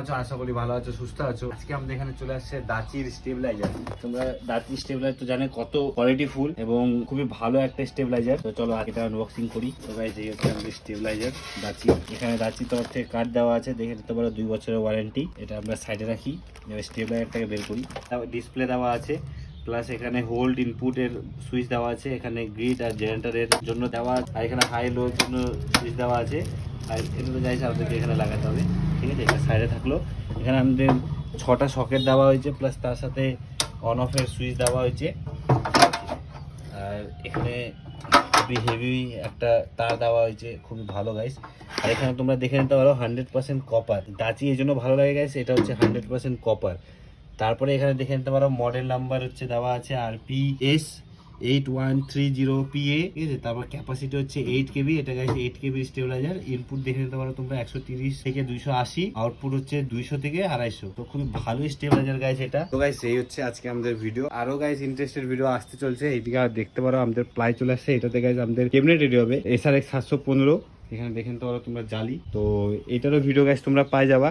আশা করি ভালো আছো, সুস্থ আছো। আজকে আমাদের এখানে চলে আসছে দাচির স্টেবিলাইজার। তোমরা দাচির স্টেবিলাইজার তো জানো কত কোয়ালিটি ফুল এবং খুবই ভালো একটা স্টেবিলাইজার। তো চলো এটা আনবক্সিং করি। তো গাইস এই হচ্ছে আমাদের স্টেবিলাইজার দাচি। এখানে দাচির তরফ থেকে কার্ড দেওয়া আছে, দেখে নিতে পারো 2 বছরের ওয়ারেন্টি। এটা আমরা সাইডে রাখি, স্টেবিলাইজারটাকে বের করি। ডিসপ্লে দেওয়া আছে, প্লাস এখানে হোল্ড ইনপুটের সুইচ দেওয়া আছে, এখানে গ্রিড আর জেনারেটরের জন্য দেওয়া, আর এখানে হাই লোর জন্য সুইচ দেওয়া আছে। আর এটা তো যাইছে আপনাদেরকে এখানে লাগাতে হবে, ঠিক আছে। এটা সাইডে থাকলো। এখানে আমাদের 6টা সকেট দেওয়া হয়েছে, প্লাস তার সাথে অন অফের সুইচ দেওয়া হয়েছে। আর এখানে খুবই হেভি একটা তার দেওয়া হয়েছে, খুবই ভালো গাইস। আর এখানে তোমরা দেখে নিতে পারো 100% কপার। দাচি এই জন্য ভালো লাগে গাইস, এটা হচ্ছে 100% কপার। তারপরে এখানে দেখে নিতে পারো মডেল নাম্বার হচ্ছে দেওয়া আছে RPS 8130PA, ঠিক আছে। তারপর ক্যাপাসিটি হচ্ছে 8 কেবি। এটা গাইস 8 কেবি স্টেবিলাইজার। ইনপুট দেখে নিতে পারো তোমরা 130 থেকে 280, আউটপুট হচ্ছে 200 থেকে 250। তো খুবই ভালো স্টেবিলাইজার গাইস এটা। তো গাইস এই হচ্ছে আজকে আমাদের ভিডিও। আরো গাইস ইন্টারেস্টেড ভিডিও আসতে চলছে। এইদিকে আর দেখতে পারো আমাদের প্লাই চলে আসছে। এটাতে গাইস আমাদের কেমনে রেডি হবে SRX 715। এখানে দেখে নিতে পারো তোমরা জালি। তো এটারও ভিডিও গাইস তোমরা পাই যাবা।